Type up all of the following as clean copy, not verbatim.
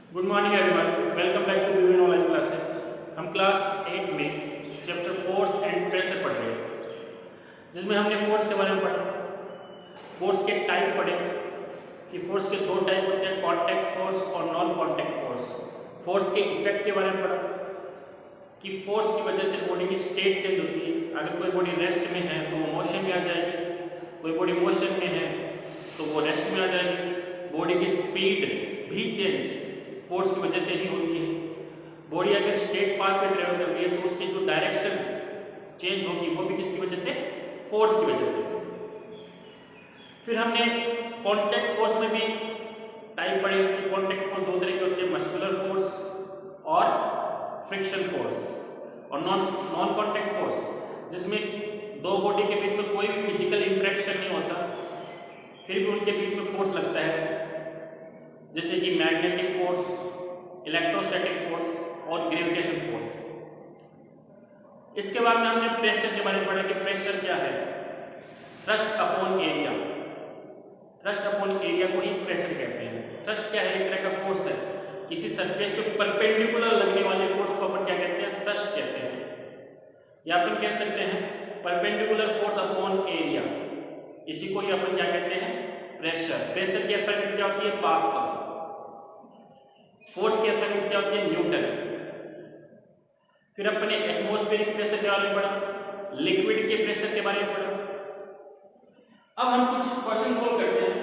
Good morning everyone, welcome back to विविन online classes. हम class 8 में चैप्टर फोर्स एंड प्रेशर पढ़ रहे हैं, जिसमें हमने फोर्स के बारे में पढ़ा, फोर्स के टाइप पढ़े कि फोर्स के दो टाइप होते हैं, कॉन्टैक्ट फोर्स और नॉन कॉन्टैक्ट फोर्स। फोर्स के इफेक्ट के बारे में पढ़ा कि फोर्स की वजह से बॉडी की स्टेट चेंज होती है। अगर कोई बॉडी रेस्ट में है तो वो मोशन में आ जाएगी, कोई बॉडी मोशन में है तो वो रेस्ट में आ जाएगी। बॉडी की स्पीड भी चेंज फोर्स की वजह से ही होती है। बॉडी अगर स्ट्रेट पाथ पे ट्रेवल कर रही है तो उसकी जो डायरेक्शन चेंज होगी वो भी किसकी वजह से? फोर्स की वजह से। फिर हमने कॉन्टैक्ट फोर्स में भी टाइप पढ़े कि कॉन्टैक्ट फोर्स दो तरह के होते हैं, मस्कुलर फोर्स और फ्रिक्शन फोर्स, और नॉन कॉन्टैक्ट फोर्स जिसमें दो बॉडी के बीच में कोई भी फिजिकल इंटरेक्शन नहीं होता, फिर भी उनके बीच में फोर्स लगता है, जैसे कि मैग्नेटिक फोर्स, इलेक्ट्रोस्टैटिक फोर्स और ग्रेविटेशन फोर्स। इसके बाद में हमने प्रेशर के बारे में पढ़ा कि प्रेशर क्या है? Thrust upon area. Thrust upon area को ही प्रेशर कहते हैं। थ्रस्ट क्या है? एक तरह का फोर्स है, किसी सरफेस पे परपेंडिकुलर लगने वाले फोर्स को अपन क्या कहते हैं? थ्रस्ट कहते हैं। या अपन कह सकते हैं परपेंडिकुलर फोर्स अपॉन एरिया, इसी को ही अपन क्या कहते हैं? प्रेशर। प्रेशर की असल में क्या होती है? पास्कल। फोर्स की असल में क्या होती है? न्यूटन। फिर अपने एटमॉस्फेरिक प्रेशर के बारे में पढ़ा, लिक्विड के प्रेशर के बारे में पढ़ा। अब हम कुछ क्वेश्चन सोल्व करते हैं।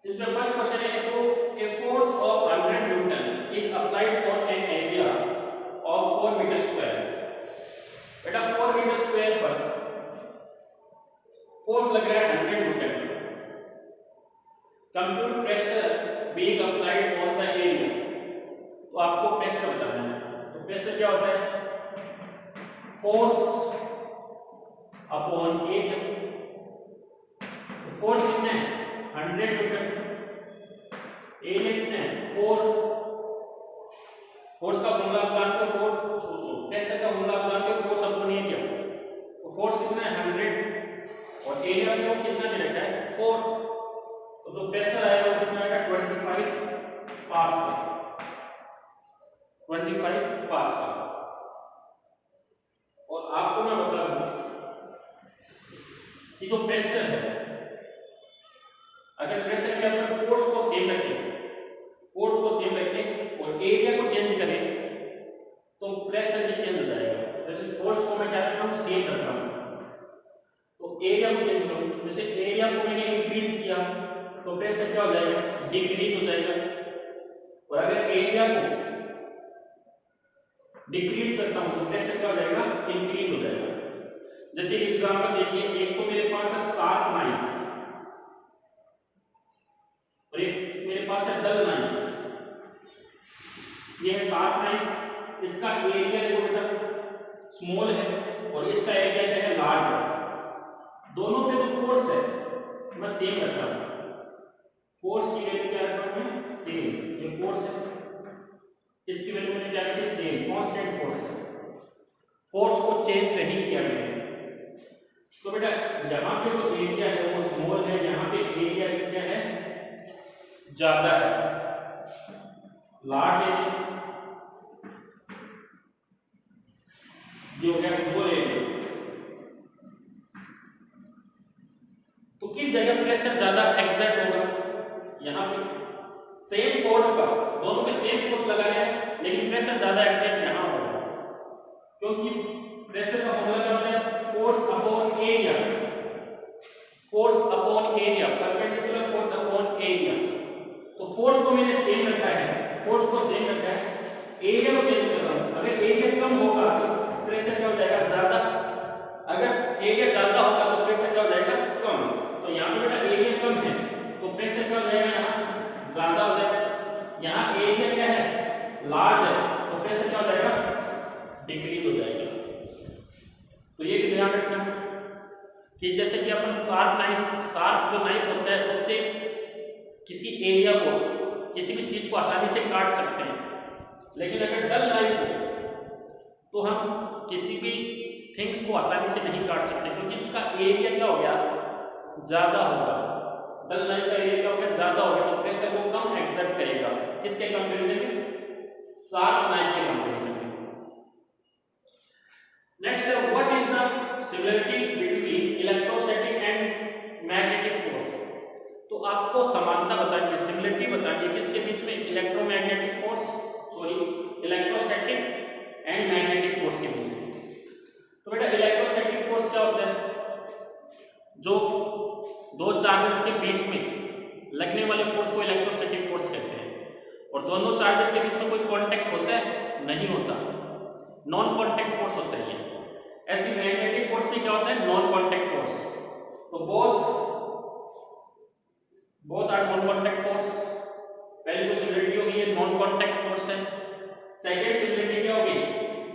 इसमें फर्स्ट क्वेश्चन है, तो a force of 100 newton is applied on an area of 4 metre square. बेटा 4 मीटर स्क्वायर पर फोर्स लग रहा है 100 Newton. Compute pressure being applied on the area. तो आपको प्रेशर बताना है। तो प्रेशर क्या होता है? Force upon area. फोर्स कितना है? 100 न्यूटन। एरिया कितना है? 4। फोर्स का फॉर्मूला आप जानते हो, प्रेशर का फॉर्मूला आप जानते हो, फोर्स अपॉन एरिया। तो फोर्स कितना है? 100 और एरिया में कितना दे रखा है? 4। तो जो प्रेशर आएगा वो कितना आएगा? 25 पास्कल। 25 पास्कल। और आपको मैं बता दूं कि जो प्रेशर है, अगर प्रेशर के अंदर फोर्स को सेम रखें और एरिया को चेंज करें तो प्रेशर भी चेंज हो जाएगा। जैसे फोर्स को मैं क्या करता हूं? सेम रखता हूं, तो एरिया को चेंज करूं। जैसे एरिया को मैंने इंक्रीज किया तो प्रेशर क्या हो जाएगा? डिक्रीज हो जाएगा। और अगर एरिया को डिक्रीज करता हूं तो प्रेशर क्या हो जाएगा? इंक्रीज हो जाएगा। जैसे एग्जांपल देखिए, एक तो मेरे पास है शार्प नाइफ और एक मेरे पास है डल नाइफ। ये है शार्प नाइफ, इसका एरिया देखो बेटा स्मॉल है और इसका एरिया क्या है? लार्ज है। दोनों पे जो फोर्स है मैं सेम रख रहा हूं। फोर्स की वैल्यू क्या रखा हूं मैं? सेम। ये फोर्स है, इसकी वैल्यू मैंने क्या रखी? सेम, कांस्टेंट फोर्स है। फोर्स को चेंज नहीं किया मैंने। तो बेटा यहां पे जो एरिया है वो स्मॉल है, यहां पे एरिया क्या है? ज्यादा है, लार्ज एरिया। ये हो गया स्मॉल एरिया। तो किस जगह प्रेशर ज्यादा एक्सर्ट होगा? यहाँ पे सेम फोर्स का, दोनों पे सेम फोर्स लगा है लेकिन प्रेशर ज्यादा एक्सर्ट यहाँ होगा, क्योंकि प्रेशर का फॉर्मूला क्या होता है? Force upon area. Force upon area, perpendicular force upon area. तो फोर्स को मैंने सेम रखा है, एरिया को चेंज कर रहा हूं। अगर एरिया कम होगा तो प्रेशर क्या हो जाएगा? ज्यादा। अगर एरिया ज्यादा होगा तो प्रेशर क्या हो जाएगा? कम। तो यहाँ पे बेटा एरिया कम है तो प्रेशर क्या हो जाएगा? यहाँ ज्यादा हो जाएगा। यहाँ एरिया क्या है? लार्ज है, तो प्रेशर क्या हो जाएगा? डिक्रीज हो जाएगा। तो ये भी ध्यान रखना कि जैसे कि अपन शार्प जो नाइफ होता है उससे किसी एरिया को, किसी भी चीज को आसानी से काट सकते हैं, लेकिन अगर डल नाइफ हो तो हम किसी भी थिंग्स को आसानी से नहीं काट सकते, क्योंकि उसका एरिया क्या हो गया? ज्यादा होगा। डल नाइफ का एरिया क्या हो गया? ज्यादा हो गया, तो प्रेशर को कम एक्सर्ट करेगा। किसके कंपैरिजन में? शार्प नाइफ के कंपैरिजन में। नेक्स्ट है what is the similarity between electrostatic and magnetic force. तो आपको समानता बतानी है, सिमिलरिटी बतानी है किसके बीच में? Electromagnetic force, sorry electrostatic and magnetic force के बीच में। तो बेटा इलेक्ट्रोस्टैटिक फोर्स क्या होता है? जो दो चार्जेस के बीच में लगने वाले फोर्स को इलेक्ट्रोस्टैटिक फोर्स कहते हैं। और दोनों चार्जेस के बीच में कोई कांटेक्ट होता है? नहीं होता, नॉन कांटेक्ट फोर्स होता है। ऐसी मैग्नेटिक फोर्स में क्या होता है? Non contact force. तो both are non contact force. पहली जो सिमिलरिटी होगी ये नॉन कांटेक्ट फोर्स है। सेकंड सिमिलरिटी क्या होगी?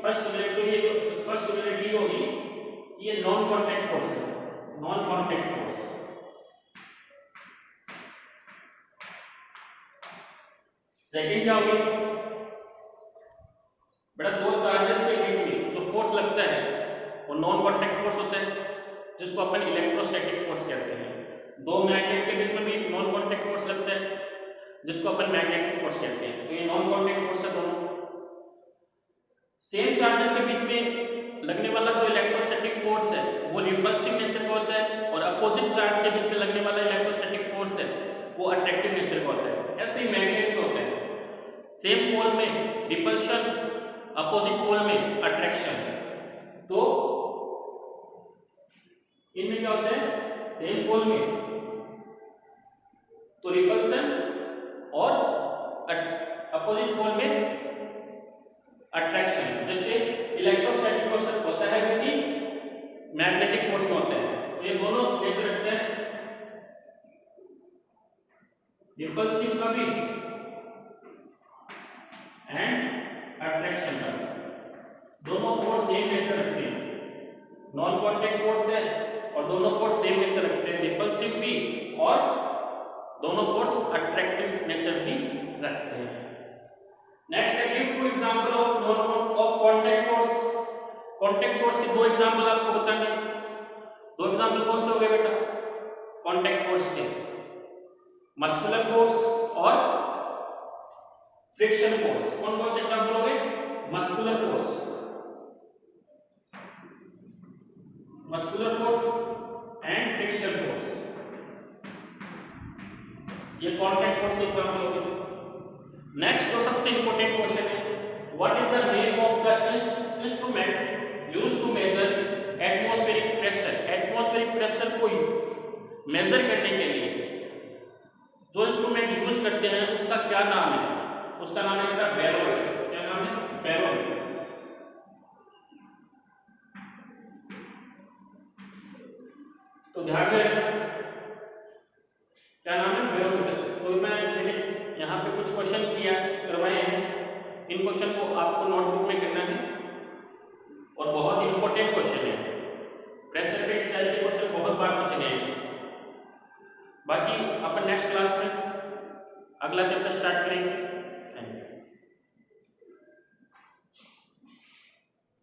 फर्स्ट सिमिलरिटी होगी कि ये नॉन कांटेक्ट फोर्स है, नॉन कांटेक्ट फोर्स। सेकंड क्या होगी? बेटा दो चार्जेस के बीच में जो फोर्स लगता है वो नॉन कांटेक्ट फोर्स होता है, जिसको अपन इलेक्ट्रोस्टैटिक फोर्स कहते हैं। दो मैग्नेट के बीच में भी नॉन कांटेक्ट फोर्स लगता है, जिसको अपन मैग्नेटिक फोर्स कहते हैं। तो ये नॉन कांटेक्ट फोर्स है दोनों। सेम चार्जेस के बीच में लगने वाला जो इलेक्ट्रोस्टैटिक फोर्स है वो रिपल्सिव नेचर का होता है, और अपोजिट चार्ज के बीच में लगने वाला इलेक्ट्रोस्टैटिक फोर्स है वो अट्रैक्टिव नेचर का होता है। ऐसे ही मैग्नेट में होता है, सेम पोल में रिपल्शन, अपोजिट पोल में अट्रैक्शन। तो इनमें क्या होता है? सेम पोल में तो रिपल्शन और अपोजिट पोल में अट्रैक्शन। जैसे इलेक्ट्रोस्टैटिक फोर्स होता है किसी मैग्नेटिक फोर्स में होता है। तो ये दोनों नेचर रखते हैं, रिपल्सिव का भी एंड अट्रैक्शन का। दोनों फोर्स सेम नेचर रखते हैं, नॉन कांटेक्ट फोर्स है और दोनों फोर्स सेम नेचर रखते हैं, रिपल्सिव भी और दोनों फोर्स अट्रैक्टिव नेचर भी रखते हैं। नेक्स्ट है give two example of contact force. Contact force के दो एग्जांपल आपको बताने। दो एग्जांपल कौन से हो गए बेटा कांटेक्ट फोर्स के? मस्कुलर फोर्स और फ्रिक्शन फोर्स। कौन कौन से एग्जांपल हो गए? Muscular force and friction force, ये कांटेक्ट फोर्स के एग्जांपल हो गए। नेक्स्ट जो सबसे इंपॉर्टेंट क्वेश्चन है, what is the name of the instrument used to measure atmospheric pressure. Atmospheric pressure को मेजर करने के लिए जो इंस्ट्रूमेंट यूज करते हैं उसका क्या नाम है? उसका नाम है बेटा बैरोमीटर। क्या नाम है? बैरोमीटर। तो ध्यान में रखना क्या नाम है? बैरोमीटर। तो मैंने यहाँ पे कुछ क्वेश्चन करवाए हैं, इन क्वेश्चन को आपको नोटबुक में करना है और बहुत इंपॉर्टेंट क्वेश्चन है। प्रेशर बेस्ड स्टाइल के क्वेश्चन बहुत बार पूछे हैं। बाकी अपन नेक्स्ट क्लास में अगला चैप्टर स्टार्ट करेंगे।